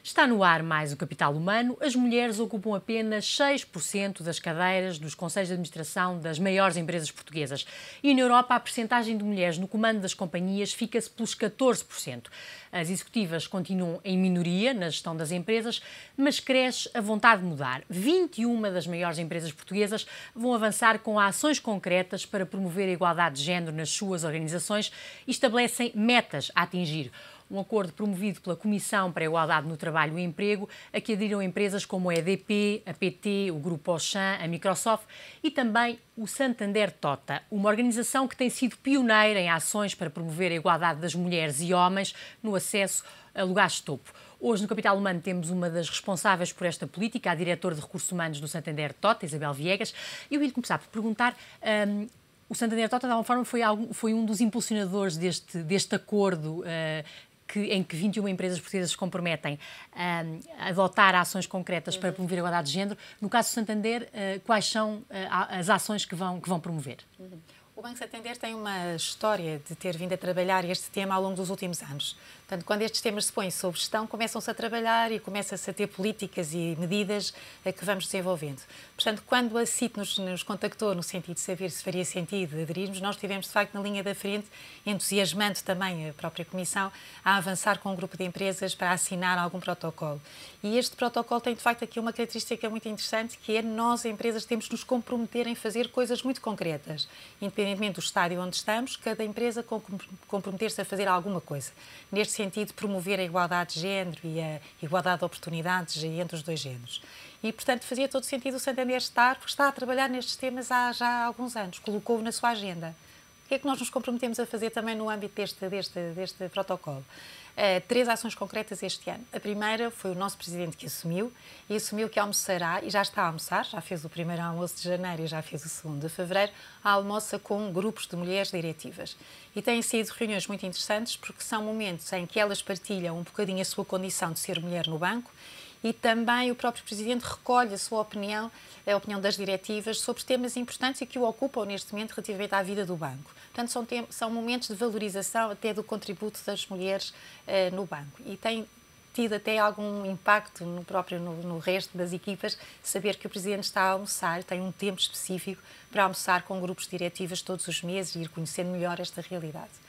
Está no ar mais o capital humano. As mulheres ocupam apenas 6% das cadeiras dos conselhos de administração das maiores empresas portuguesas. E na Europa, a percentagem de mulheres no comando das companhias fica-se pelos 14%. As executivas continuam em minoria na gestão das empresas, mas cresce a vontade de mudar. 21 das maiores empresas portuguesas vão avançar com ações concretas para promover a igualdade de género nas suas organizações e estabelecem metas a atingir. Um acordo promovido pela Comissão para a Igualdade no Trabalho e Emprego, a que aderiram empresas como a EDP, a PT, o Grupo Auchan, a Microsoft e também o Santander Tota, uma organização que tem sido pioneira em ações para promover a igualdade das mulheres e homens no acesso a lugares de topo. Hoje, no Capital Humano, temos uma das responsáveis por esta política, a diretora de Recursos Humanos do Santander Tota, Isabel Viegas. Eu ia começar por perguntar... o Santander Tota, de alguma forma, foi um dos impulsionadores deste acordo em que 21 empresas portuguesas se comprometem a adotar ações concretas para promover a igualdade de género. No caso do Santander, quais são as ações que vão promover? O Banco Santander tem uma história de ter vindo a trabalhar este tema ao longo dos últimos anos. Portanto, quando estes temas se põem sob gestão, começam-se a trabalhar e começa-se a ter políticas e medidas que vamos desenvolvendo. Portanto, quando a CIT nos contactou no sentido de saber se faria sentido aderirmos, nós estivemos, de facto, na linha da frente, entusiasmando também a própria Comissão a avançar com um grupo de empresas para assinar algum protocolo. E este protocolo tem, de facto, aqui uma característica muito interessante, que é nós, empresas, temos de nos comprometer em fazer coisas muito concretas. Independentemente do estádio onde estamos, cada empresa comprometer-se a fazer alguma coisa. Neste sentido, promover a igualdade de género e a igualdade de oportunidades entre os dois géneros. E, portanto, fazia todo sentido o Santander porque está a trabalhar nestes temas há já alguns anos, colocou-o na sua agenda. O que é que nós nos comprometemos a fazer também no âmbito deste protocolo? 3 ações concretas este ano. A primeira foi o nosso Presidente que assumiu que almoçará, e já está a almoçar, já fez o primeiro almoço de janeiro e já fez o segundo de fevereiro, almoça com grupos de mulheres diretivas. E têm sido reuniões muito interessantes porque são momentos em que elas partilham um bocadinho a sua condição de ser mulher no banco e também o próprio Presidente recolhe a sua opinião, a opinião das diretivas sobre temas importantes e que o ocupam neste momento relativamente à vida do banco. Portanto, são momentos de valorização até do contributo das mulheres no banco. E tem tido até algum impacto no resto das equipas, saber que o Presidente está a almoçar, tem um tempo específico para almoçar com grupos diretivas todos os meses e ir conhecendo melhor esta realidade.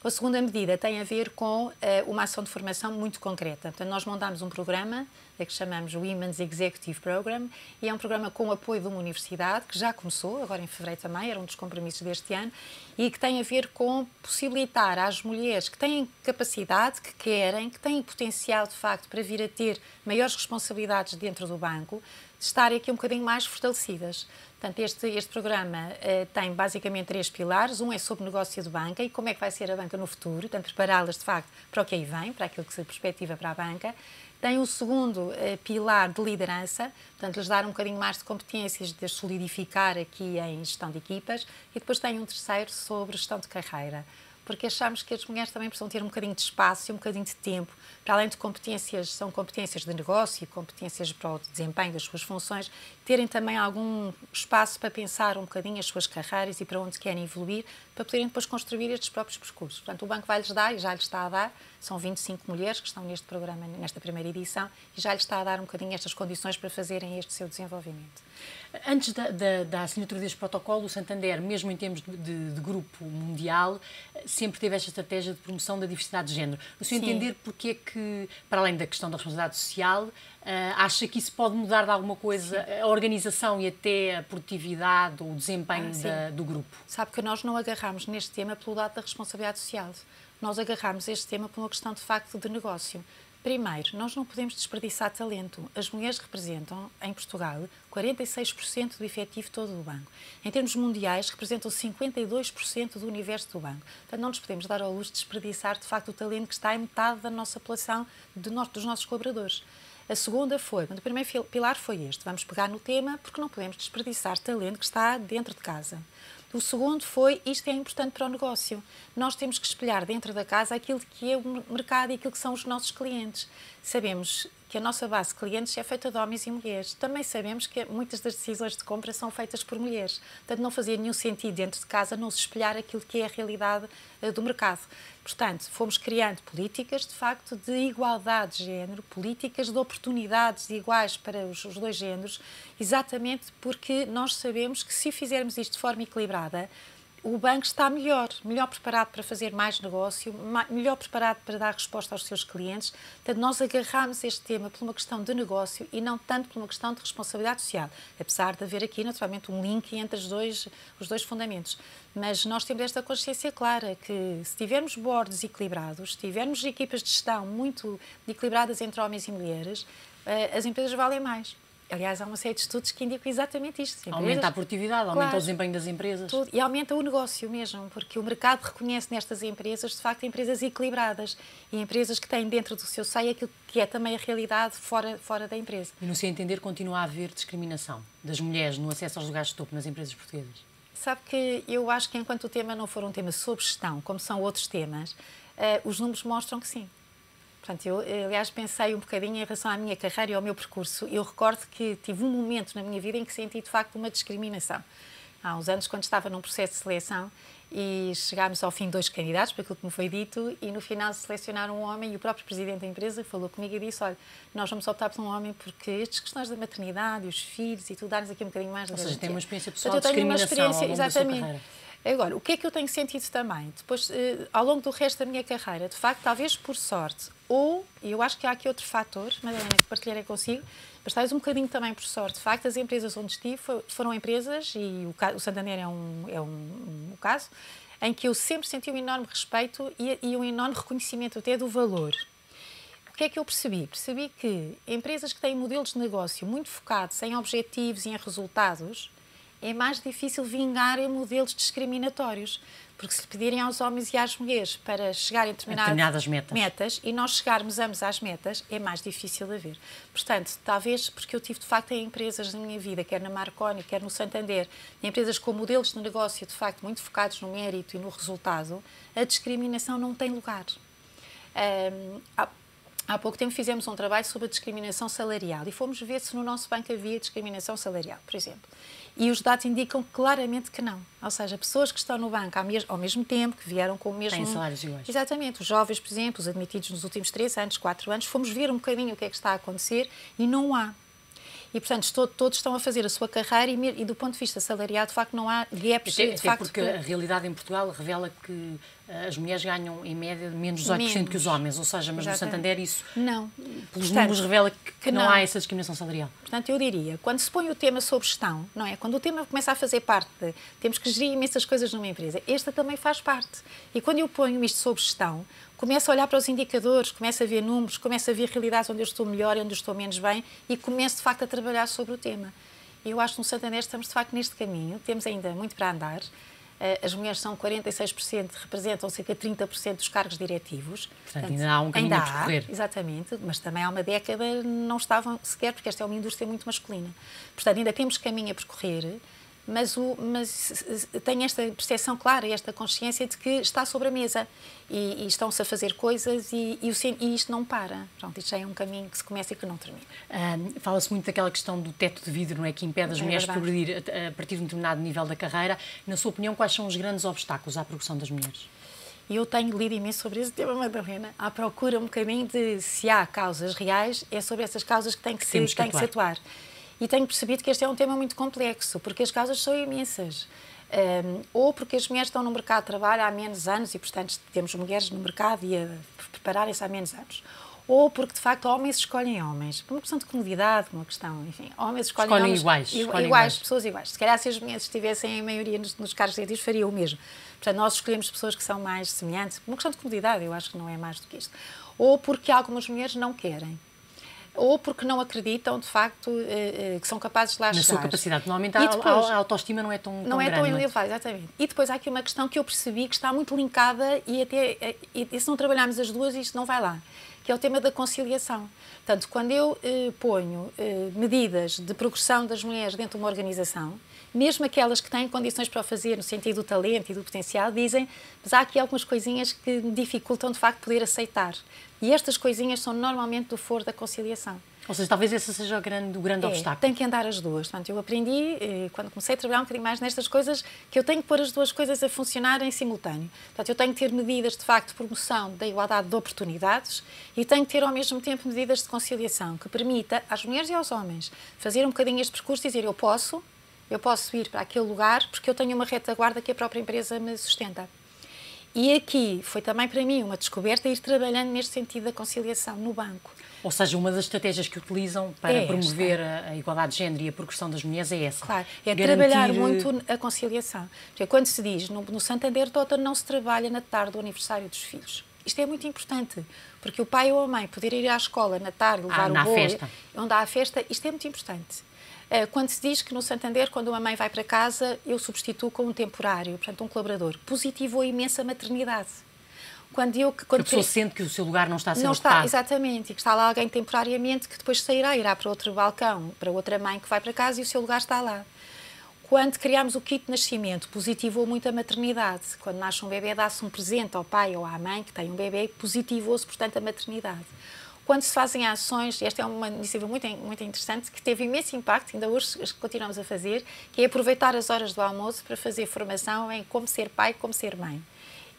A segunda medida tem a ver com uma ação de formação muito concreta. Portanto, nós montámos um programa que chamamos o Women's Executive Program e é um programa com o apoio de uma universidade que já começou, agora em fevereiro também, era um dos compromissos deste ano, e que tem a ver com possibilitar às mulheres que têm capacidade, que querem, que têm potencial, de facto, para vir a ter maiores responsabilidades dentro do banco, de estarem aqui um bocadinho mais fortalecidas. Portanto, este programa tem basicamente 3 pilares. Um é sobre negócio de banca e como é que vai ser a banca no futuro, portanto, prepará-las de facto para o que aí vem, para aquilo que se perspectiva para a banca. Tem o segundo pilar de liderança, portanto, lhes dar um bocadinho mais de competências, de as solidificar aqui em gestão de equipas. E depois tem um terceiro sobre gestão de carreira, porque achamos que as mulheres também precisam ter um bocadinho de espaço e um bocadinho de tempo, para além de competências, são competências de negócio e competências para o desempenho das suas funções, terem também algum espaço para pensar um bocadinho as suas carreiras e para onde querem evoluir, para poderem depois construir estes próprios percursos. Portanto, o banco vai-lhes dar, e já lhes está a dar, são 25 mulheres que estão neste programa, nesta primeira edição, e já lhes está a dar um bocadinho estas condições para fazerem este seu desenvolvimento. Antes da assinatura deste protocolo, o Santander, mesmo em termos de grupo mundial, sempre teve esta estratégia de promoção da diversidade de género. No seu entender, porque é que, para além da questão da responsabilidade social, acha que isso pode mudar de alguma coisa a organização e até a produtividade ou o desempenho do grupo? Sabe que nós não agarramos neste tema pelo lado da responsabilidade social. Nós agarramos este tema por uma questão de facto de negócio. Primeiro, nós não podemos desperdiçar talento. As mulheres representam, em Portugal, 46% do efetivo todo do banco. Em termos mundiais, representam 52% do universo do banco. Portanto, não nos podemos dar ao luxo de desperdiçar, de facto, o talento que está em metade da nossa população, dos nossos colaboradores. A segunda foi, o primeiro pilar foi este, vamos pegar no tema porque não podemos desperdiçar talento que está dentro de casa. O segundo foi, isto é importante para o negócio. Nós temos que espelhar dentro da casa aquilo que é o mercado e aquilo que são os nossos clientes. Sabemos que a nossa base de clientes é feita de homens e mulheres. Também sabemos que muitas das decisões de compra são feitas por mulheres. Portanto, não fazia nenhum sentido dentro de casa não se espelhar aquilo que é a realidade do mercado. Portanto, fomos criando políticas, de facto, de igualdade de género, políticas de oportunidades iguais para os dois géneros, exatamente porque nós sabemos que se fizermos isto de forma equilibrada, o banco está melhor preparado para fazer mais negócio, melhor preparado para dar resposta aos seus clientes. Portanto, nós agarramos este tema por uma questão de negócio e não tanto por uma questão de responsabilidade social, apesar de haver aqui, naturalmente, um link entre os dois fundamentos. Mas nós temos esta consciência clara que se tivermos boards equilibrados, se tivermos equipas de gestão muito equilibradas entre homens e mulheres, as empresas valem mais. Aliás, há uma série de estudos que indicam exatamente isto. Aumenta a produtividade, aumenta o desempenho das empresas. Tudo, e aumenta o negócio mesmo, porque o mercado reconhece nestas empresas, de facto, empresas equilibradas e empresas que têm dentro do seu seio aquilo que é também a realidade fora da empresa. E no seu entender, continua a haver discriminação das mulheres no acesso aos lugares de topo nas empresas portuguesas? Sabe que eu acho que enquanto o tema não for um tema sobre gestão, como são outros temas, os números mostram que sim. Portanto, eu, aliás, pensei um bocadinho em relação à minha carreira e ao meu percurso. Eu recordo que tive um momento na minha vida em que senti, de facto, uma discriminação. Há uns anos, quando estava num processo de seleção e chegámos ao fim de 2 candidatos, por aquilo que me foi dito, e no final selecionaram um homem e o próprio presidente da empresa falou comigo e disse, olha, nós vamos optar por um homem porque estas questões da maternidade, os filhos e tudo, dar-nos aqui um bocadinho mais de garantia. Ou seja, tem uma experiência pessoal de discriminação ao longo da sua carreira. Agora, o que é que eu tenho sentido também? Depois, ao longo do resto da minha carreira, de facto, talvez por sorte, ou, e eu acho que há aqui outro fator, Madalena, que partilharei consigo, mas talvez um bocadinho também por sorte. De facto, as empresas onde estive foram empresas, e o Santander é um caso, em que eu sempre senti um enorme respeito e um enorme reconhecimento até do valor. O que é que eu percebi? Percebi que empresas que têm modelos de negócio muito focados em objetivos e em resultados, é mais difícil vingar em modelos discriminatórios. Porque se pedirem aos homens e às mulheres para chegarem a determinadas metas e nós chegarmos ambos às metas, é mais difícil de haver. Portanto, talvez porque eu tive, de facto, em empresas na minha vida, quer na Marconi, quer no Santander, empresas com modelos de negócio, de facto, muito focados no mérito e no resultado, a discriminação não tem lugar. Há pouco tempo fizemos um trabalho sobre a discriminação salarial e fomos ver se no nosso banco havia discriminação salarial, por exemplo. E os dados indicam claramente que não. Ou seja, pessoas que estão no banco ao mesmo tempo, que vieram com o mesmo... Têm salários iguais. Exatamente. Os jovens, por exemplo, os admitidos nos últimos 3 anos, 4 anos, fomos ver um bocadinho o que é que está a acontecer e não há. E, portanto, todos estão a fazer a sua carreira e do ponto de vista salarial, de facto, não há gaps. Até porque a realidade em Portugal revela que as mulheres ganham, em média, menos 18% que os homens. Ou seja, mas no Santander isso, não. Pelos números, revela que não há essa discriminação salarial. Portanto, eu diria, quando se põe o tema sobre gestão, não é? Quando o tema começa a fazer parte de... Temos que gerir imensas coisas numa empresa. Esta também faz parte. E quando eu ponho isto sobre gestão, começo a olhar para os indicadores, começo a ver números, começo a ver realidades onde eu estou melhor e onde eu estou menos bem e começo, de facto, a trabalhar sobre o tema. E eu acho que no Santander estamos, de facto, neste caminho. Temos ainda muito para andar. As mulheres são 46%, representam cerca de 30% dos cargos diretivos. Portanto, ainda há um caminho a percorrer. Exatamente, mas também há uma década não estavam sequer, porque esta é uma indústria muito masculina. Portanto, ainda temos caminho a percorrer, mas tenho esta percepção clara, esta consciência de que está sobre a mesa e estão-se a fazer coisas e isto não para. Pronto, isto já é um caminho que se começa e que não termina. Fala-se muito daquela questão do teto de vidro, não é, que impede as mulheres de progredir a partir de um determinado nível da carreira. Na sua opinião, quais são os grandes obstáculos à progressão das mulheres? Eu tenho lido imenso sobre esse tema, Madalena, à procura um bocadinho de se há causas reais, é sobre essas causas que tem que se atuar. E tenho percebido que este é um tema muito complexo, porque as causas são imensas. Ou porque as mulheres estão no mercado de trabalho há menos anos e, portanto, temos mulheres no mercado e a prepararem-se há menos anos. Ou porque, de facto, homens escolhem homens. Por uma questão de comodidade, uma questão, enfim, homens escolhem homens iguais, pessoas iguais. Se calhar, se as mulheres estivessem em maioria nos cargos diretivos, faria o mesmo. Portanto, nós escolhemos pessoas que são mais semelhantes. Uma questão de comodidade, eu acho que não é mais do que isto. Ou porque algumas mulheres não querem. Ou porque não acreditam, de facto, que são capazes de lá chegar. Na sua capacidade. Normalmente a autoestima não é tão grande. Não é tão elevada, exatamente. E depois há aqui uma questão que eu percebi que está muito linkada e se não trabalharmos as duas, isto não vai lá. que é o tema da conciliação. Portanto, quando eu ponho medidas de progressão das mulheres dentro de uma organização, mesmo aquelas que têm condições para o fazer, no sentido do talento e do potencial, dizem, mas há aqui algumas coisinhas que me dificultam, de facto, poder aceitar. E estas coisinhas são normalmente do foro da conciliação. Ou seja, talvez esse seja o grande obstáculo. Tem que andar as duas. Portanto, eu aprendi, quando comecei a trabalhar um bocadinho mais nestas coisas, que eu tenho que pôr as duas coisas a funcionar em simultâneo. Portanto, eu tenho que ter medidas, de facto, de promoção da igualdade de oportunidades e tenho que ter, ao mesmo tempo, medidas de conciliação que permita às mulheres e aos homens fazer um bocadinho este percurso e dizer eu posso ir para aquele lugar porque eu tenho uma retaguarda que a própria empresa me sustenta. E aqui foi também para mim uma descoberta ir trabalhando neste sentido da conciliação no banco. Ou seja, uma das estratégias que utilizam para promover a igualdade de género e a progressão das mulheres é essa. Claro, é trabalhar muito a conciliação. Porque quando se diz, no Santander Total não se trabalha na tarde do aniversário dos filhos. Isto é muito importante, porque o pai ou a mãe poder ir à escola na tarde, levar o bolo, onde há a festa, isto é muito importante. Quando se diz que no Santander, quando uma mãe vai para casa, eu substituo com um temporário, portanto um colaborador, positivou a imensa maternidade. Quando a pessoa sente que o seu lugar não está a ser ocupado. Não está, exatamente, e que está lá alguém temporariamente que depois irá para outro balcão, para outra mãe que vai para casa e o seu lugar está lá. Quando criámos o kit de nascimento, positivou muito a maternidade. Quando nasce um bebê, dá-se um presente ao pai ou à mãe que tem um bebê, positivou-se, portanto, a maternidade. Quando se fazem ações, esta é uma iniciativa muito interessante, que teve imenso impacto, ainda hoje continuamos a fazer, que é aproveitar as horas do almoço para fazer formação em como ser pai, como ser mãe.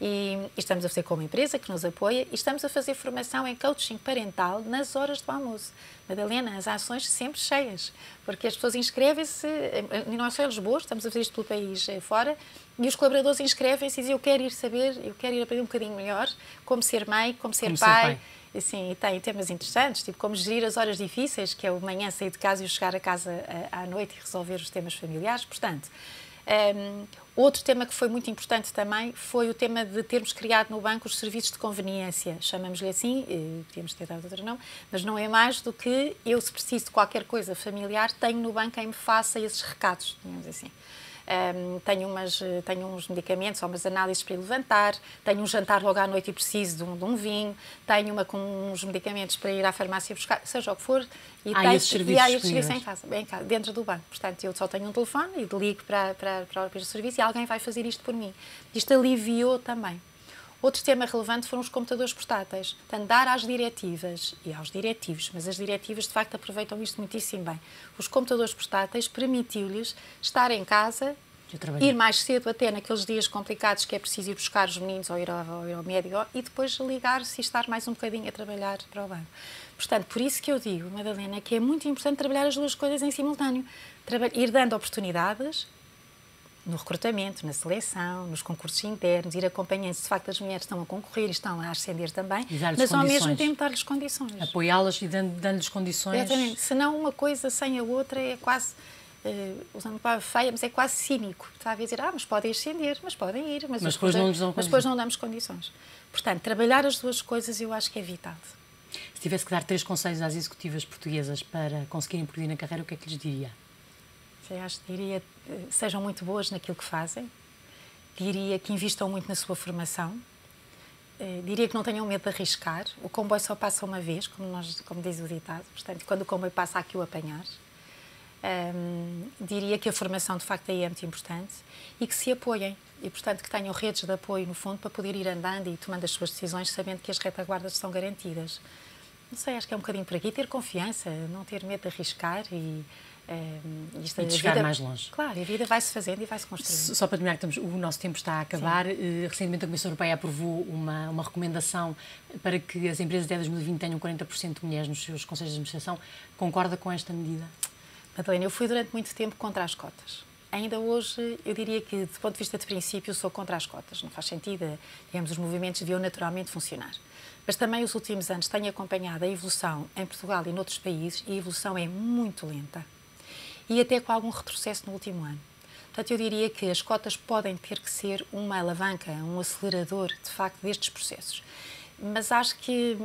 E estamos a fazer com uma empresa que nos apoia e estamos a fazer formação em coaching parental nas horas do almoço. Madalena, as ações sempre cheias, porque as pessoas inscrevem-se, e não é só em Lisboa, estamos a fazer isto pelo país fora, e os colaboradores inscrevem-se e dizem eu quero ir saber, eu quero ir aprender um bocadinho melhor como ser mãe, como ser pai. Assim, e tem temas interessantes, tipo como gerir as horas difíceis, que é o manhã sair de casa e chegar a casa à noite e resolver os temas familiares. Portanto, outro tema que foi muito importante também foi o tema de termos criado no banco os serviços de conveniência, chamamos-lhe assim, podíamos ter dado outro nome, mas não é mais do que eu, se preciso de qualquer coisa familiar, tenho no banco quem me faça esses recados, digamos assim. Tenho uns medicamentos ou umas análises para levantar, tenho um jantar logo à noite e preciso de um vinho, tenho com uns medicamentos para ir à farmácia buscar, seja o que for, e há esses serviços em casa, dentro do banco. Portanto, eu só tenho um telefone e ligo para o serviço e alguém vai fazer isto por mim. Isto aliviou também. Outro tema relevante foram os computadores portáteis. Portanto, dar às diretivas e aos diretivos, mas as diretivas de facto aproveitam isto muitíssimo bem. Os computadores portáteis permitiu-lhes estar em casa, ir mais cedo até naqueles dias complicados que é preciso ir buscar os meninos ou ir ao médico e depois ligar-se e estar mais um bocadinho a trabalhar para o banco. Portanto, por isso que eu digo, Madalena, que é muito importante trabalhar as duas coisas em simultâneo. Ir dando oportunidades no recrutamento, na seleção, nos concursos internos, ir acompanhando se de facto as mulheres estão a concorrer e estão a ascender também, mas ao mesmo tempo dar-lhes condições. Apoiá-las e dando-lhes condições. Exatamente. Senão uma coisa sem a outra é quase, usando uma palavra feia, mas é quase cínico. Está a dizer, mas podem ascender, mas podem ir, mas depois não damos condições. Portanto, trabalhar as duas coisas eu acho que é vital. Se tivesse que dar 3 conselhos às executivas portuguesas para conseguirem progredir na carreira, o que é que lhes diria? Eu acho que diria sejam muito boas naquilo que fazem, diria que invistam muito na sua formação, diria que não tenham medo de arriscar. O comboio só passa uma vez, como diz o ditado, portanto, quando o comboio passa há que o apanhar. Diria que a formação de facto aí é muito importante e que se apoiem e, portanto, que tenham redes de apoio no fundo para poder ir andando e tomando as suas decisões sabendo que as retaguardas estão garantidas. Não sei, acho que é um bocadinho por aqui, ter confiança, não ter medo de arriscar e de chegar mais longe. Claro, a vida vai-se fazendo e vai-se construindo. Só para terminar, o nosso tempo está a acabar. Recentemente a Comissão Europeia aprovou uma recomendação para que as empresas até 2020 tenham 40% de mulheres nos seus conselhos de administração. Concorda com esta medida? Madalena, eu fui durante muito tempo contra as cotas. Ainda hoje, eu diria que, do ponto de vista de princípio, sou contra as cotas. Não faz sentido, digamos, os movimentos deviam naturalmente funcionar. Mas também, os últimos anos, tenho acompanhado a evolução em Portugal e noutros países e a evolução é muito lenta. E até com algum retrocesso no último ano. Portanto, eu diria que as cotas podem ter que ser uma alavanca, um acelerador, de facto, destes processos. Mas acho que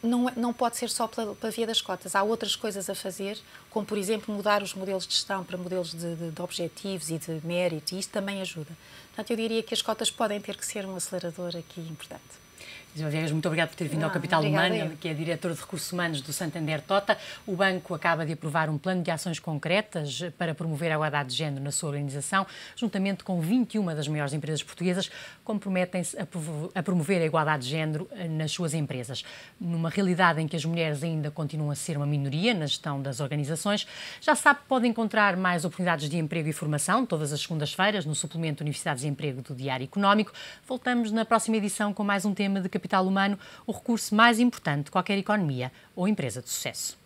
não pode ser só pela via das cotas. Há outras coisas a fazer, como, por exemplo, mudar os modelos de gestão para modelos de objetivos e de mérito, e isso também ajuda. Portanto, eu diria que as cotas podem ter que ser um acelerador aqui importante. Viegas, muito obrigado por ter vindo ao Capital Humano, que é diretor de Recursos Humanos do Santander Tota. O banco acaba de aprovar um plano de ações concretas para promover a igualdade de género na sua organização, juntamente com 21 das maiores empresas portuguesas, comprometem-se a promover a igualdade de género nas suas empresas. Numa realidade em que as mulheres ainda continuam a ser uma minoria na gestão das organizações, já sabe que pode encontrar mais oportunidades de emprego e formação todas as segundas-feiras no suplemento Universidades de Emprego do Diário Económico. Voltamos na próxima edição com mais um tema de Capital Humano, o recurso mais importante de qualquer economia ou empresa de sucesso.